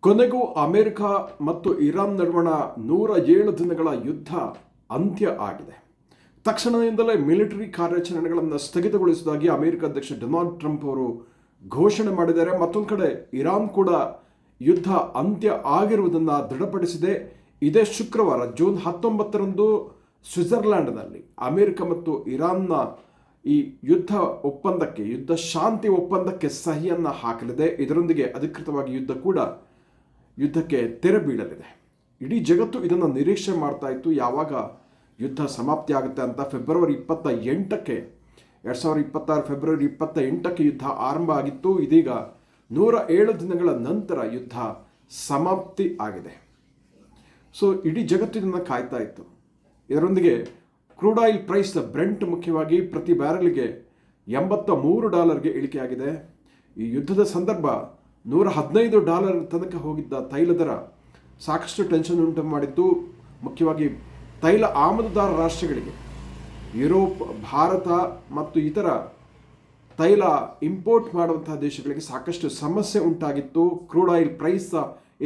ಕೊನೆಗೂ ಅಮೆರಿಕ ಮತ್ತು ಇರಾನ್ ನಡುವಣ 107 ದಿನಗಳ ಯುದ್ಧ ಅಂತ್ಯ ಆಗಿದೆ. ತಕ್ಷಣದಿಂದಲೇ ಮಿಲಿಟರಿ ಕಾರ್ಯಾಚರಣೆಗಳನ್ನು ಸ್ಥಗಿತಗೊಳಿಸುವುದಾಗಿ ಅಮೆರಿಕ ಅಧ್ಯಕ್ಷ ಡೊನಾಲ್ಡ್ ಟ್ರಂಪ್ ಅವರು ಘೋಷಣೆ ಮಾಡಿದ್ದಾರೆ. ಮತ್ತೊಂದು ಕಡೆ ಇರಾನ್ ಕೂಡ ಯುದ್ಧ ಅಂತ್ಯ ಆಗಿರುವುದನ್ನು ದೃಢಪಡಿಸಿದೆ. ಇದೇ ಶುಕ್ರವಾರ ಜೂನ್ 19ರಂದು ಸ್ವಿಟ್ಜರ್ಲ್ಯಾಂಡ್ನಲ್ಲಿ ಅಮೆರಿಕ ಮತ್ತು ಇರಾನ್ನ ಈ ಯುದ್ಧ ಶಾಂತಿ ಒಪ್ಪಂದಕ್ಕೆ ಸಹಿಯನ್ನು ಹಾಕಲಿದೆ. ಇದರೊಂದಿಗೆ ಅಧಿಕೃತವಾಗಿ ಯುದ್ಧಕ್ಕೆ ತೆರೆ ಬೀಳಲಿದೆ. ಇಡೀ ಜಗತ್ತು ಇದನ್ನು ನಿರೀಕ್ಷೆ ಮಾಡ್ತಾ ಇತ್ತು, ಯಾವಾಗ ಯುದ್ಧ ಸಮಾಪ್ತಿ ಆಗುತ್ತೆ ಅಂತ. ಫೆಬ್ರವರಿ 28ಕ್ಕೆ 2026 ಫೆಬ್ರವರಿ 28ಕ್ಕೆ ಯುದ್ಧ ಆರಂಭ ಆಗಿತ್ತು. ಇದೀಗ 107 ದಿನಗಳ ನಂತರ ಯುದ್ಧ ಸಮಾಪ್ತಿ ಆಗಿದೆ. ಸೊ ಇಡೀ ಜಗತ್ತು ಇದನ್ನು ಕಾಯ್ತಾ ಇತ್ತು. ಇದರೊಂದಿಗೆ ಕ್ರೂಡ್ ಆಯಿಲ್ ಪ್ರೈಸ್ ಬ್ರೆಂಟ್ ಮುಖ್ಯವಾಗಿ ಪ್ರತಿ ಬ್ಯಾರಲ್ಗೆ $83ಗೆ ಇಳಿಕೆಯಾಗಿದೆ. ಈ ಯುದ್ಧದ ಸಂದರ್ಭ $115 ತನಕ ಹೋಗಿದ್ದ ತೈಲ ದರ ಸಾಕಷ್ಟು ಟೆನ್ಷನ್ ಉಂಟು ಮಾಡಿದ್ದು. ಮುಖ್ಯವಾಗಿ ತೈಲ ಆಮದುದಾರ ರಾಷ್ಟ್ರಗಳಿಗೆ ಯುರೋಪ್, ಭಾರತ ಮತ್ತು ಇತರ ತೈಲ ಇಂಪೋರ್ಟ್ ಮಾಡುವಂತಹ ದೇಶಗಳಿಗೆ ಸಾಕಷ್ಟು ಸಮಸ್ಯೆ ಉಂಟಾಗಿತ್ತು. ಕ್ರೂಡ್ ಆಯಿಲ್ ಪ್ರೈಸ್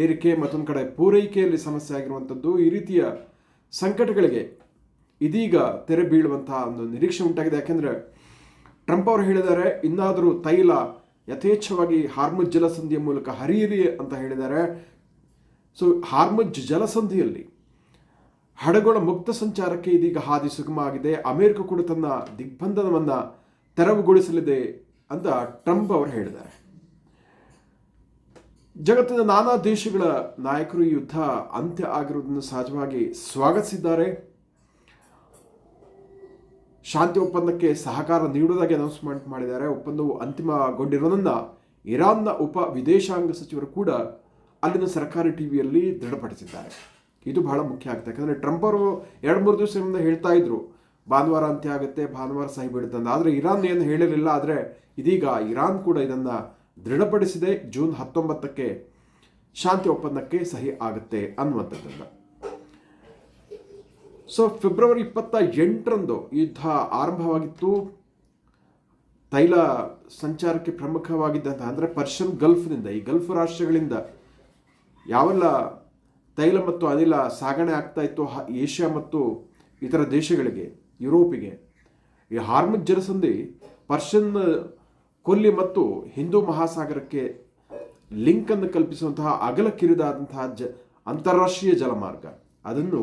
ಏರಿಕೆ, ಮತ್ತೊಂದು ಕಡೆ ಪೂರೈಕೆಯಲ್ಲಿ ಸಮಸ್ಯೆ ಆಗಿರುವಂಥದ್ದು. ಈ ರೀತಿಯ ಸಂಕಟಗಳಿಗೆ ಇದೀಗ ತೆರೆ ಬೀಳುವಂತಹ ಒಂದು ನಿರೀಕ್ಷೆ ಉಂಟಾಗಿದೆ. ಯಾಕೆಂದರೆ ಟ್ರಂಪ್ ಅವರು ಹೇಳಿದ್ದಾರೆ, ಇನ್ನಾದರೂ ತೈಲ ಯಥೇಚ್ಛವಾಗಿ ಹಾರ್ಮುಜ್ ಜಲಸಂಧಿಯ ಮೂಲಕ ಹರಿಯಿರಿ ಅಂತ ಹೇಳಿದ್ದಾರೆ. ಸೊ ಹಾರ್ಮುಜ್ ಜಲಸಂಧಿಯಲ್ಲಿ ಹಡಗುಗಳ ಮುಕ್ತ ಸಂಚಾರಕ್ಕೆ ಇದೀಗ ಹಾದಿ ಸುಗಮ ಆಗಿದೆ. ಅಮೆರಿಕ ಕೂಡ ತನ್ನ ದಿಗ್ಬಂಧನವನ್ನು ತೆರವುಗೊಳಿಸಲಿದೆ ಅಂತ ಟ್ರಂಪ್ ಅವರು ಹೇಳಿದ್ದಾರೆ. ಜಗತ್ತಿನ ನಾನಾ ದೇಶಗಳ ನಾಯಕರು ಈ ಯುದ್ಧ ಅಂತ್ಯ ಆಗಿರುವುದನ್ನು ಸಹಜವಾಗಿ ಸ್ವಾಗತಿಸಿದ್ದಾರೆ. ಶಾಂತಿ ಒಪ್ಪಂದಕ್ಕೆ ಸಹಕಾರ ನೀಡುವುದಾಗಿ ಅನೌನ್ಸ್ಮೆಂಟ್ ಮಾಡಿದ್ದಾರೆ. ಒಪ್ಪಂದವು ಅಂತಿಮಗೊಂಡಿರೋದನ್ನು ಇರಾನ್ನ ಉಪ ವಿದೇಶಾಂಗ ಸಚಿವರು ಕೂಡ ಅಲ್ಲಿನ ಸರ್ಕಾರಿ ಟಿವಿಯಲ್ಲಿ ದೃಢಪಡಿಸಿದ್ದಾರೆ. ಇದು ಬಹಳ ಮುಖ್ಯ ಆಗುತ್ತೆ. ಯಾಕಂದರೆ ಟ್ರಂಪ್ ಅವರು 2-3 ದಿವಸದಿಂದ ಹೇಳ್ತಾ ಇದ್ರು ಭಾನುವಾರ ಅಂತ್ಯ ಆಗುತ್ತೆ, ಭಾನುವಾರ ಸಹಿ ಬೀಳುತ್ತೆ. ಆದರೆ ಇರಾನ್ ಏನು ಹೇಳಿರಲಿಲ್ಲ. ಆದರೆ ಇದೀಗ ಇರಾನ್ ಕೂಡ ಇದನ್ನು ದೃಢಪಡಿಸಿದೆ. ಜೂನ್ 19ಕ್ಕೆ ಶಾಂತಿ ಒಪ್ಪಂದಕ್ಕೆ ಸಹಿ ಆಗುತ್ತೆ ಅನ್ನುವಂಥದ್ದನ್ನು. ಸೊ ಫೆಬ್ರವರಿ 28ರಂದು ಯುದ್ಧ ಆರಂಭವಾಗಿತ್ತು. ತೈಲ ಸಂಚಾರಕ್ಕೆ ಪ್ರಮುಖವಾಗಿದ್ದಂತಹ ಅಂದರೆ ಪರ್ಷಿಯನ್ ಗಲ್ಫ್ನಿಂದ, ಈ ಗಲ್ಫ್ ರಾಷ್ಟ್ರಗಳಿಂದ ಯಾವೆಲ್ಲ ತೈಲ ಮತ್ತು ಅನಿಲ ಸಾಗಣೆ ಆಗ್ತಾ ಇತ್ತು ಏಷ್ಯಾ ಮತ್ತು ಇತರ ದೇಶಗಳಿಗೆ, ಯುರೋಪಿಗೆ, ಈ ಹಾರ್ಮುಜ್ ಜಲಸಂಧಿ ಪರ್ಷಿಯನ್ ಕೊಲ್ಲಿ ಮತ್ತು ಹಿಂದೂ ಮಹಾಸಾಗರಕ್ಕೆ ಲಿಂಕನ್ನು ಕಲ್ಪಿಸುವಂತಹ ಅಗಲಕ್ಕಿರಿದಾದಂತಹ ಅಂತಾರಾಷ್ಟ್ರೀಯ ಜಲಮಾರ್ಗ, ಅದನ್ನು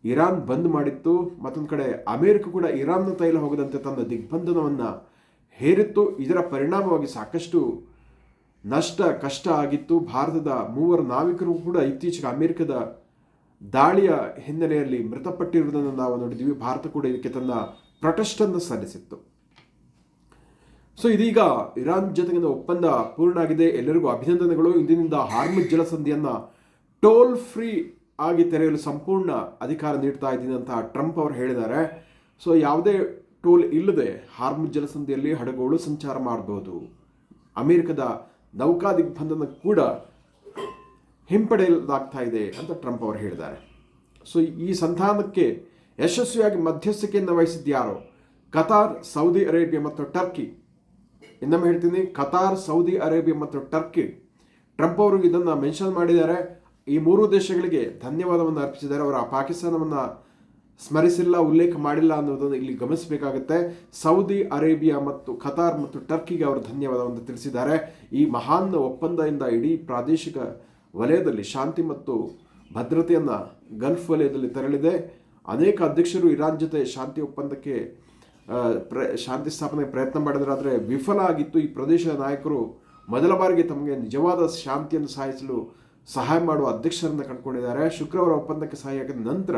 ಇರಾನ್ ಬಂದ್ ಮಾಡಿತ್ತು. ಮತ್ತೊಂದು ಕಡೆ ಅಮೆರಿಕ ಕೂಡ ಇರಾನ್ನ ತೈಲ ಹೋಗದಂತೆ ತನ್ನ ದಿಗ್ಬಂಧನವನ್ನು ಹೇರಿತ್ತು. ಇದರ ಪರಿಣಾಮವಾಗಿ ಸಾಕಷ್ಟು ಕಷ್ಟ ಆಗಿತ್ತು. ಭಾರತದ 3 ನಾವಿಕರು ಕೂಡ ಇತ್ತೀಚೆಗೆ ಅಮೆರಿಕದ ದಾಳಿಯ ಹಿನ್ನೆಲೆಯಲ್ಲಿ ಮೃತಪಟ್ಟಿರುವುದನ್ನು ನಾವು ನೋಡಿದ್ವಿ. ಭಾರತ ಕೂಡ ಇದಕ್ಕೆ ತನ್ನ ಪ್ರೊಟೆಸ್ಟನ್ನು ಸಲ್ಲಿಸಿತ್ತು. ಸೊ ಇದೀಗ ಇರಾನ್ ಜೊತೆಗಿನ ಒಪ್ಪಂದ ಪೂರ್ಣ ಆಗಿದೆ. ಎಲ್ಲರಿಗೂ ಅಭಿನಂದನೆಗಳು. ಇಂದಿನಿಂದ ಹಾರ್ಮುಜ್ ಜಲಸಂಧಿಯನ್ನು ಟೋಲ್ ಫ್ರೀ ಆಗಿ ತೆರೆಯಲು ಸಂಪೂರ್ಣ ಅಧಿಕಾರ ನೀಡ್ತಾ ಇದ್ದೀನಿ ಅಂತ ಟ್ರಂಪ್ ಅವರು ಹೇಳಿದ್ದಾರೆ. ಸೊ ಯಾವುದೇ ಟೋಲ್ ಇಲ್ಲದೆ ಹಾರ್ಮುಜ್ ಜಲಸಂಧಿಯಲ್ಲಿ ಹಡಗುಗಳು ಸಂಚಾರ ಮಾಡಬಹುದು. ಅಮೆರಿಕದ ನೌಕಾ ದಿಗ್ಬಂಧನ ಕೂಡ ಹಿಂಪಡೆಯಲಾಗ್ತಾ ಇದೆ ಅಂತ ಟ್ರಂಪ್ ಅವರು ಹೇಳಿದ್ದಾರೆ. ಸೊ ಈ ಸಂಧಾನಕ್ಕೆ ಯಶಸ್ವಿಯಾಗಿ ಮಧ್ಯಸ್ಥಿಕೆಯನ್ನು ವಹಿಸಿದ್ಯಾರೋ? ಕತಾರ್, ಸೌದಿ ಅರೇಬಿಯಾ ಮತ್ತು ಟರ್ಕಿ. ಇನ್ನೊಮ್ಮೆ ಹೇಳ್ತೀನಿ, ಕತಾರ್, ಸೌದಿ ಅರೇಬಿಯಾ ಮತ್ತು ಟರ್ಕಿ. ಟ್ರಂಪ್ ಅವರು ಇದನ್ನು ಮೆನ್ಷನ್ ಮಾಡಿದ್ದಾರೆ. ಈ 3 ದೇಶಗಳಿಗೆ ಧನ್ಯವಾದವನ್ನು ಅರ್ಪಿಸಿದ್ದಾರೆ. ಅವರ ಪಾಕಿಸ್ತಾನವನ್ನು ಸ್ಮರಿಸಿಲ್ಲ, ಉಲ್ಲೇಖ ಮಾಡಿಲ್ಲ ಅನ್ನೋದನ್ನು ಇಲ್ಲಿ ಗಮನಿಸಬೇಕಾಗುತ್ತೆ. ಸೌದಿ ಅರೇಬಿಯಾ ಮತ್ತು ಕತಾರ್ ಮತ್ತು ಟರ್ಕಿಗೆ ಅವರು ಧನ್ಯವಾದವನ್ನು ತಿಳಿಸಿದ್ದಾರೆ. ಈ ಮಹಾನ್ ಒಪ್ಪಂದದಿಂದ ಇಡೀ ಪ್ರಾದೇಶಿಕ ವಲಯದಲ್ಲಿ ಶಾಂತಿ ಮತ್ತು ಭದ್ರತೆಯನ್ನು ಗಲ್ಫ್ ವಲಯದಲ್ಲಿ ತರಲಿದೆ. ಅನೇಕ ಅಧ್ಯಕ್ಷರು ಇರಾನ್ ಜೊತೆ ಶಾಂತಿ ಒಪ್ಪಂದಕ್ಕೆ ಶಾಂತಿ ಸ್ಥಾಪನೆಗೆ ಪ್ರಯತ್ನ ಮಾಡಿದರೆ, ಆದರೆ ವಿಫಲ ಆಗಿತ್ತು. ಈ ಪ್ರದೇಶದ ನಾಯಕರು ಮೊದಲ ಬಾರಿಗೆ ತಮಗೆ ನಿಜವಾದ ಶಾಂತಿಯನ್ನು ಸಾಧಿಸಲು ಸಹಾಯ ಮಾಡುವ ಅಧ್ಯಕ್ಷರನ್ನು ಕಂಡುಕೊಂಡಿದ್ದಾರೆ. ಶುಕ್ರವಾರ ಒಪ್ಪಂದಕ್ಕೆ ಸಹಾಯ ಆಗಿದ ನಂತರ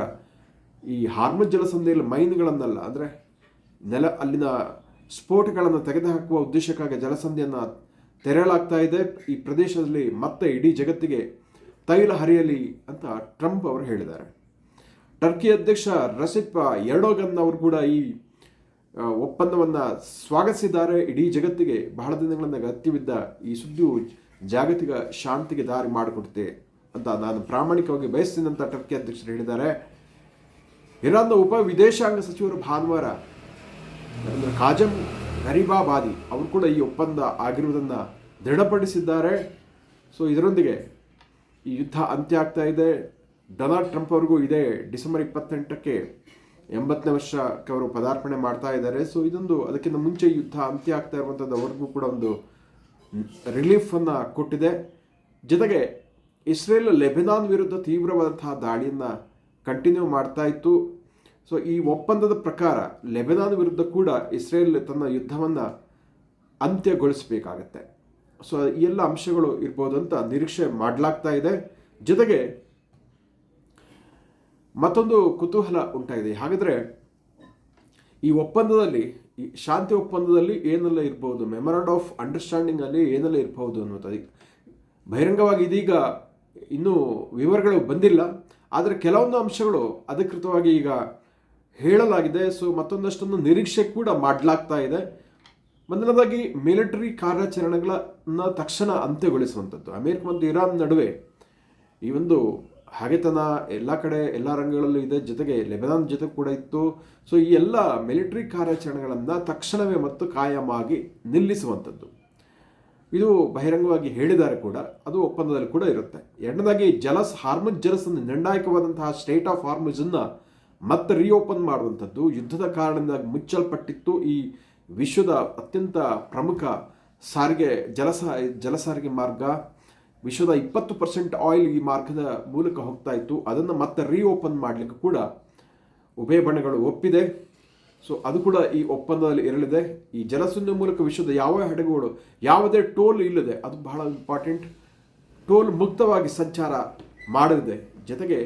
ಈ ಹಾರ್ಮುಜ್ ಜಲಸಂಧಿಯಲ್ಲಿ ಮೈನ್ಗಳನ್ನೆಲ್ಲ, ಅಂದರೆ ಅಲ್ಲಿನ ಸ್ಫೋಟಗಳನ್ನು ತೆಗೆದುಹಾಕುವ ಉದ್ದೇಶಕ್ಕಾಗಿ ಜಲಸಂಧಿಯನ್ನು ತೆರೆಯಲಾಗ್ತಾ ಇದೆ. ಈ ಪ್ರದೇಶದಲ್ಲಿ ಮತ್ತೆ ಇಡೀ ಜಗತ್ತಿಗೆ ತೈಲ ಹರಿಯಲಿ ಅಂತ ಟ್ರಂಪ್ ಅವರು ಹೇಳಿದ್ದಾರೆ. ಟರ್ಕಿ ಅಧ್ಯಕ್ಷ ರೆಸಿಪ್ ಎರ್ಡೋಗನ್ ಅವರು ಕೂಡ ಈ ಒಪ್ಪಂದವನ್ನು ಸ್ವಾಗತಿಸಿದ್ದಾರೆ. ಇಡೀ ಜಗತ್ತಿಗೆ ಬಹಳ ದಿನಗಳಿಂದ ಅಗತ್ಯವಿದ್ದ ಈ ಸುದ್ದಿಯು ಜಾಗತಿಕ ಶಾಂತಿಗೆ ದಾರಿ ಮಾಡಿಕೊಡುತ್ತೆ ಅಂತ ನಾನು ಪ್ರಾಮಾಣಿಕವಾಗಿ ಬಯಸ್ತೀನಿ ಅಂತ ಟರ್ಕಿ ಅಧ್ಯಕ್ಷರು ಹೇಳಿದ್ದಾರೆ. ಇರಾನ್ನ ಉಪ ವಿದೇಶಾಂಗ ಸಚಿವರು ಭಾನುವಾರ ಕಾಜಮ್ ಗರಿಬಾಬಾದಿ ಅವರು ಕೂಡ ಈ ಒಪ್ಪಂದ ಆಗಿರುವುದನ್ನು ದೃಢಪಡಿಸಿದ್ದಾರೆ. ಸೊ ಇದರೊಂದಿಗೆ ಈ ಯುದ್ಧ ಅಂತ್ಯ ಆಗ್ತಾ ಇದೆ. ಡೊನಾಲ್ಡ್ ಟ್ರಂಪ್ ಅವ್ರಿಗೂ ಇದೇ ಡಿಸೆಂಬರ್ 28ಕ್ಕೆ 80ನೇ ವರ್ಷಕ್ಕೆ ಅವರು ಪದಾರ್ಪಣೆ ಮಾಡ್ತಾ ಇದ್ದಾರೆ. ಸೊ ಇದೊಂದು ಅದಕ್ಕಿಂತ ಮುಂಚೆ ಯುದ್ಧ ಅಂತ್ಯ ಆಗ್ತಾ ಇರುವಂಥದ್ದು ಅವ್ರಿಗೂ ಕೂಡ ಒಂದು ರಿಲೀಫನ್ನು ಕೊಟ್ಟಿದೆ. ಜೊತೆಗೆ ಇಸ್ರೇಲ್ ಲೆಬನಾನ್ ವಿರುದ್ಧ ತೀವ್ರವಾದಂತಹ ದಾಳಿಯನ್ನು ಕಂಟಿನ್ಯೂ ಮಾಡ್ತಾ ಇತ್ತು. ಸೊ ಈ ಒಪ್ಪಂದದ ಪ್ರಕಾರ ಲೆಬನಾನ್ ವಿರುದ್ಧ ಕೂಡ ಇಸ್ರೇಲ್ ತನ್ನ ಯುದ್ಧವನ್ನು ಅಂತ್ಯಗೊಳಿಸಬೇಕಾಗತ್ತೆ. ಸೊ ಈ ಎಲ್ಲ ಅಂಶಗಳು ಇರ್ಬೋದು ಅಂತ ನಿರೀಕ್ಷೆ ಮಾಡಲಾಗ್ತಾ ಇದೆ. ಜೊತೆಗೆ ಮತ್ತೊಂದು ಕುತೂಹಲ ಉಂಟಾಗಿದೆ. ಹಾಗಾದರೆ ಈ ಒಪ್ಪಂದದಲ್ಲಿ, ಈ ಶಾಂತಿ ಒಪ್ಪಂದದಲ್ಲಿ ಏನೆಲ್ಲ ಇರ್ಬೋದು, ಮೆಮೊರಾಂಡಮ್ ಆಫ್ ಅಂಡರ್ಸ್ಟ್ಯಾಂಡಿಂಗಲ್ಲಿ ಏನೆಲ್ಲ ಇರ್ಬೋದು ಅನ್ನೋದು ಬಹಿರಂಗವಾಗಿ ಇದೀಗ ಇನ್ನೂ ವಿವರಗಳು ಬಂದಿಲ್ಲ. ಆದರೆ ಕೆಲವೊಂದು ಅಂಶಗಳು ಅಧಿಕೃತವಾಗಿ ಈಗ ಹೇಳಲಾಗಿದೆ. ಸೊ ಮತ್ತೊಂದಷ್ಟನ್ನು ನಿರೀಕ್ಷೆ ಕೂಡ ಮಾಡಲಾಗ್ತಾ ಇದೆ. ಮೊದಲನೇದಾಗಿ ಮಿಲಿಟರಿ ಕಾರ್ಯಾಚರಣೆಗಳನ್ನು ತಕ್ಷಣ ಅಂತ್ಯಗೊಳಿಸುವಂಥದ್ದು. ಅಮೆರಿಕ ಮತ್ತು ಇರಾನ್ ನಡುವೆ ಈ ಒಂದು ಹಾಗೆತನ ಎಲ್ಲ ಕಡೆ ಎಲ್ಲ ರಂಗಗಳಲ್ಲೂ ಇದೆ. ಜೊತೆಗೆ ಲೆಬನಾನ್ ಜೊತೆ ಕೂಡ ಇತ್ತು. ಸೊ ಈ ಎಲ್ಲ ಮಿಲಿಟರಿ ಕಾರ್ಯಾಚರಣೆಗಳನ್ನು ತಕ್ಷಣವೇ ಮತ್ತು ಕಾಯಮಾಗಿ ನಿಲ್ಲಿಸುವಂಥದ್ದು ಇದು ಬಹಿರಂಗವಾಗಿ ಹೇಳಿದ್ದಾರೆ ಕೂಡ. ಅದು ಒಪ್ಪಂದದಲ್ಲಿ ಕೂಡ ಇರುತ್ತೆ. ಎರಡನೇದಾಗಿ ಹಾರ್ಮುಜ್ ಜಲಸಂಧಿ, ನಿರ್ಣಾಯಕವಾದಂತಹ ಸ್ಟೇಟ್ ಆಫ್ ಹಾರ್ಮುಜನ್ನು ಮತ್ತೆ ರೀಓಪನ್ ಮಾಡುವಂಥದ್ದು. ಯುದ್ಧದ ಕಾರಣದಿಂದ ಮುಚ್ಚಲ್ಪಟ್ಟಿತ್ತು ಈ ವಿಶ್ವದ ಅತ್ಯಂತ ಪ್ರಮುಖ ಸಾರಿಗೆ ಜಲಸಾರಿಗೆ ಮಾರ್ಗ. ವಿಶ್ವದ 20% ಆಯಿಲ್ ಈ ಮಾರ್ಗದ ಮೂಲಕ ಹೋಗ್ತಾ ಇತ್ತು. ಅದನ್ನು ಮತ್ತೆ ರೀಓಪನ್ ಮಾಡಲಿಕ್ಕೆ ಕೂಡ ಉಭಯ ಬಣಗಳು ಒಪ್ಪಿದೆ. ಸೊ ಅದು ಕೂಡ ಈ ಒಪ್ಪಂದದಲ್ಲಿ ಇರಲಿದೆ. ಈ ಜಲಸಂಧಿ ಮೂಲಕ ವಿಶ್ವದ ಯಾವ ಹಡಗುಗಳು ಯಾವುದೇ ಟೋಲ್ ಇಲ್ಲದೆ, ಅದು ಬಹಳ ಇಂಪಾರ್ಟೆಂಟ್, ಟೋಲ್ ಮುಕ್ತವಾಗಿ ಸಂಚಾರ ಮಾಡಲಿದೆ. ಜೊತೆಗೆ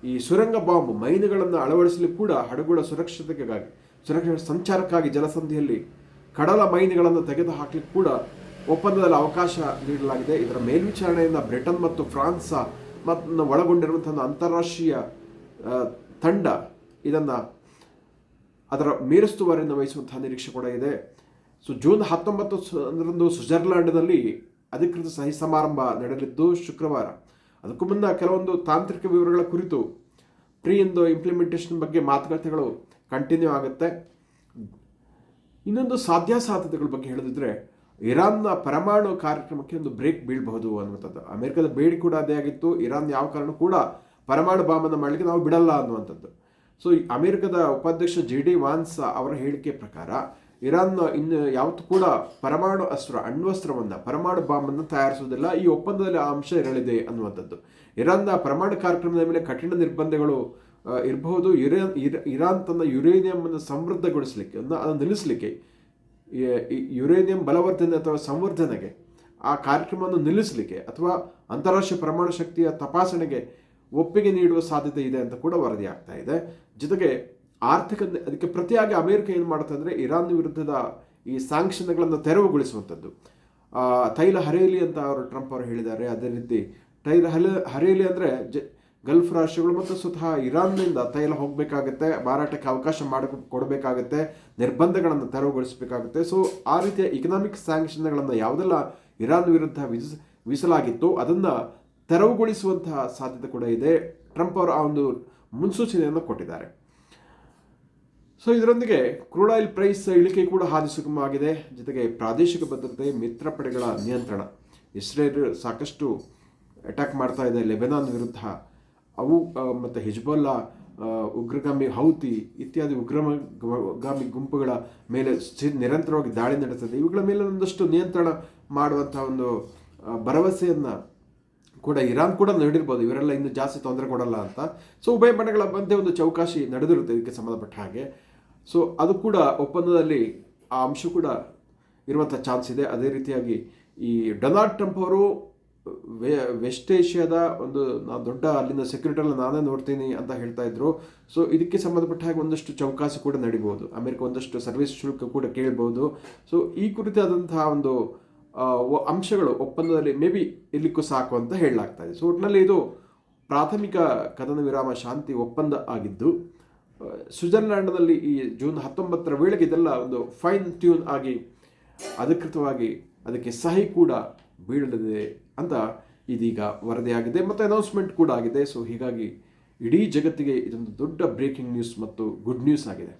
ಈ ಸುರಂಗ ಬಾಂಬ್ ಮೈನುಗಳನ್ನು ಅಳವಡಿಸಲಿಕ್ಕೆ ಕೂಡ ಹಡಗುಗಳ ಸುರಕ್ಷಿತ ಸಂಚಾರಕ್ಕಾಗಿ ಜಲಸಂಧಿಯಲ್ಲಿ ಕಡಲ ಮೈನುಗಳನ್ನು ತೆಗೆದು ಹಾಕಲಿಕ್ಕೆ ಕೂಡ ಒಪ್ಪಂದದಲ್ಲಿ ಅವಕಾಶ ನೀಡಲಾಗಿದೆ. ಇದರ ಮೇಲ್ವಿಚಾರಣೆಯಿಂದ ಬ್ರಿಟನ್ ಮತ್ತು ಫ್ರಾನ್ಸ್ ಒಳಗೊಂಡಿರುವಂತಹ ಅಂತಾರಾಷ್ಟ್ರೀಯ ತಂಡ ಇದನ್ನು ಅದರ ಮೇಲುಸ್ತುವಾರಿಯನ್ನು ವಹಿಸುವಂತಹ ನಿರೀಕ್ಷೆ ಕೂಡ ಇದೆ. ಸೊ ಜೂನ್ 19ರಂದು ಸ್ವಿಟ್ಜರ್ಲ್ಯಾಂಡ್ನಲ್ಲಿ ಅಧಿಕೃತ ಸಹಿ ಸಮಾರಂಭ ನಡೆಯಲಿದ್ದು ಶುಕ್ರವಾರ. ಅದಕ್ಕೂ ಮುನ್ನ ಕೆಲವೊಂದು ತಾಂತ್ರಿಕ ವಿವರಗಳ ಕುರಿತು ಇಂಪ್ಲಿಮೆಂಟೇಷನ್ ಬಗ್ಗೆ ಮಾತುಕತೆಗಳು ಕಂಟಿನ್ಯೂ ಆಗುತ್ತೆ. ಇನ್ನೊಂದು ಸಾಧ್ಯತೆಗಳ ಬಗ್ಗೆ ಹೇಳದಿದ್ರೆ, ಇರಾನ್ನ ಪರಮಾಣು ಕಾರ್ಯಕ್ರಮಕ್ಕೆ ಒಂದು ಬ್ರೇಕ್ ಬೀಳಬಹುದು ಅನ್ನುವಂಥದ್ದು. ಅಮೆರಿಕದ ಬೇಡಿ ಕೂಡ ಅದೇ ಆಗಿತ್ತು. ಇರಾನ್ ಯಾವ ಕಾರಣ ಕೂಡ ಪರಮಾಣು ಬಾಂಬನ್ನು ಮಾಡಲಿಕ್ಕೆ ನಾವು ಬಿಡಲ್ಲ ಅನ್ನುವಂಥದ್ದು. ಸೊ ಅಮೆರಿಕದ ಉಪಾಧ್ಯಕ್ಷ JD ವಾನ್ಸ್ ಅವರ ಹೇಳಿಕೆ ಪ್ರಕಾರ ಇರಾನ್ ಇನ್ನು ಯಾವತ್ತೂ ಕೂಡ ಪರಮಾಣು ಬಾಂಬನ್ನು ತಯಾರಿಸುವುದಿಲ್ಲ. ಈ ಒಪ್ಪಂದದಲ್ಲಿ ಆ ಅಂಶ ಇರಲಿದೆ ಅನ್ನುವಂಥದ್ದು. ಇರಾನ್ನ ಪರಮಾಣು ಕಾರ್ಯಕ್ರಮದ ಮೇಲೆ ಕಠಿಣ ನಿರ್ಬಂಧಗಳು ಇರಬಹುದು. ಇರಾನ್ ತನ್ನ ಯುರೇನಿಯಂನ್ನು ಸಮೃದ್ಧಗೊಳಿಸಲಿಕ್ಕೆ, ಅದನ್ನು ನಿಲ್ಲಿಸಲಿಕ್ಕೆ, ಯುರೇನಿಯಂ ಬಲವರ್ಧನೆ ಅಥವಾ ಸಂವರ್ಧನೆಗೆ ಆ ಕಾರ್ಯಕ್ರಮವನ್ನು ನಿಲ್ಲಿಸಲಿಕ್ಕೆ ಅಥವಾ ಅಂತಾರಾಷ್ಟ್ರೀಯ ಪರಮಾಣು ಶಕ್ತಿಯ ತಪಾಸಣೆಗೆ ಒಪ್ಪಿಗೆ ನೀಡುವ ಸಾಧ್ಯತೆ ಇದೆ ಅಂತ ಕೂಡ ವರದಿ ಆಗ್ತಾ ಇದೆ. ಜೊತೆಗೆ ಅದಕ್ಕೆ ಪ್ರತಿಯಾಗಿ ಅಮೆರಿಕ ಏನು ಮಾಡುತ್ತೆ ಅಂದರೆ, ಇರಾನ್ ವಿರುದ್ಧದ ಈ ಸ್ಯಾಂಕ್ಷನ್ಗಳನ್ನು ತೆರವುಗೊಳಿಸುವಂಥದ್ದು. ತೈಲ ಹರೇಲಿ ಅಂತ ಟ್ರಂಪ್ ಅವರು ಹೇಳಿದ್ದಾರೆ. ಅದೇ ರೀತಿ ತೈಲ ಹರೇಲಿ ಅಂದರೆ ಗಲ್ಫ್ ರಾಷ್ಟ್ರಗಳು ಮತ್ತು ಸ್ವತಃ ಇರಾನ್ನಿಂದ ತೈಲ ಹೋಗಬೇಕಾಗುತ್ತೆ, ಮಾರಾಟಕ್ಕೆ ಅವಕಾಶ ಕೊಡಬೇಕಾಗುತ್ತೆ, ನಿರ್ಬಂಧಗಳನ್ನು ತೆರವುಗೊಳಿಸಬೇಕಾಗುತ್ತೆ. ಸೊ ಆ ರೀತಿಯ ಇಕನಾಮಿಕ್ ಸ್ಯಾಂಕ್ಷನ್ಗಳನ್ನು ಯಾವುದೆಲ್ಲ ಇರಾನ್ ವಿರುದ್ಧ ವಿಸಲಾಗಿತ್ತು ಅದನ್ನು ತೆರವುಗೊಳಿಸುವಂತಹ ಸಾಧ್ಯತೆ ಕೂಡ ಇದೆ. ಟ್ರಂಪ್ ಅವರು ಆ ಒಂದು ಮುನ್ಸೂಚನೆಯನ್ನು ಕೊಟ್ಟಿದ್ದಾರೆ. ಸೊ ಇದರೊಂದಿಗೆ ಕ್ರೂಡ್ ಆಯಿಲ್ ಪ್ರೈಸ್ ಇಳಿಕೆ ಕೂಡ ಹಾದಿ ಸುಗಮವಾಗಿದೆ. ಜೊತೆಗೆ ಪ್ರಾದೇಶಿಕ ಭದ್ರತೆ, ಮಿತ್ರ ಪಡೆಗಳ ನಿಯಂತ್ರಣ, ಇಸ್ರೇಲ್ ಸಾಕಷ್ಟು ಅಟ್ಯಾಕ್ ಮಾಡ್ತಾ ಇದೆ ಲೆಬನಾನ್ ವಿರುದ್ಧ. ಅವು ಮತ್ತು ಹಿಜ್ಬುಲ್ಲಾ, ಉಗ್ರಗಾಮಿ ಹೌತಿ ಇತ್ಯಾದಿ ಉಗ್ರಗಾಮಿ ಗುಂಪುಗಳ ಮೇಲೆ ನಿರಂತರವಾಗಿ ದಾಳಿ ನಡೆಸುತ್ತದೆ. ಇವುಗಳ ಮೇಲೆ ಒಂದಷ್ಟು ನಿಯಂತ್ರಣ ಮಾಡುವಂಥ ಒಂದು ಭರವಸೆಯನ್ನು ಕೂಡ ಇರಾನ್ ಕೂಡ ನೀಡಿರ್ಬೋದು, ಇವರೆಲ್ಲ ಇನ್ನು ಜಾಸ್ತಿ ತೊಂದರೆ ಕೊಡಲ್ಲ ಅಂತ. ಸೊ ಉಭಯ ಬಣಗಳ ಮಧ್ಯೆ ಒಂದು ಚೌಕಾಶಿ ನಡೆದಿರುತ್ತೆ ಇದಕ್ಕೆ ಸಂಬಂಧಪಟ್ಟ ಹಾಗೆ. ಸೊ ಅದು ಕೂಡ ಒಪ್ಪಂದದಲ್ಲಿ ಆ ಅಂಶ ಕೂಡ ಇರುವಂಥ ಚಾನ್ಸ್ ಇದೆ. ಅದೇ ರೀತಿಯಾಗಿ ಈ ಡೊನಾಲ್ಡ್ ಟ್ರಂಪ್ ಅವರು ವೆಸ್ಟ್ ಏಷ್ಯಾದ ಒಂದು ದೊಡ್ಡ ಅಲ್ಲಿನ ಸೆಕ್ಯೂರಿಟಿಯನ್ನು ನಾನೇ ನೋಡ್ತೀನಿ ಅಂತ ಹೇಳ್ತಾ ಇದ್ರು. ಸೊ ಇದಕ್ಕೆ ಸಂಬಂಧಪಟ್ಟ ಹಾಗೆ ಒಂದಷ್ಟು ಚೌಕಾಸಿ ಕೂಡ ನಡಿಬಹುದು. ಅಮೆರಿಕ ಒಂದಷ್ಟು ಸರ್ವಿಸ್ ಶುಲ್ಕ ಕೂಡ ಕೇಳ್ಬೋದು. ಸೊ ಈ ಕುರಿತಾದಂತಹ ಒಂದು ಅಂಶಗಳು ಒಪ್ಪಂದದಲ್ಲಿ ಮೇ ಬಿ ಇರ್ಲಿಕ್ಕೂ ಸಾಕು ಅಂತ ಹೇಳಲಾಗ್ತಾ ಇದೆ. ಸೊ ಒಟ್ಟಿನಲ್ಲಿ ಇದು ಪ್ರಾಥಮಿಕ ಕದನ ವಿರಾಮ ಶಾಂತಿ ಒಪ್ಪಂದ ಆಗಿದ್ದು, ಸ್ವಿಟ್ಜರ್ಲ್ಯಾಂಡ್ನಲ್ಲಿ ಈ ಜೂನ್ 19ರ ವೇಳೆಗೆ ಇದೆಲ್ಲ ಒಂದು ಫೈನ್ ಟ್ಯೂನ್ ಆಗಿ ಅಧಿಕೃತವಾಗಿ ಅದಕ್ಕೆ ಸಹಿ ಕೂಡ ಬೀಳಲಿದೆ ಅಂತ ಇದೀಗ ವರದಿಯಾಗಿದೆ ಮತ್ತು ಅನೌನ್ಸ್ಮೆಂಟ್ ಕೂಡ ಆಗಿದೆ. ಸೊ ಹೀಗಾಗಿ ಇಡೀ ಜಗತ್ತಿಗೆ ಇದೊಂದು ದೊಡ್ಡ ಬ್ರೇಕಿಂಗ್ ನ್ಯೂಸ್ ಮತ್ತು ಗುಡ್ ನ್ಯೂಸ್ ಆಗಿದೆ.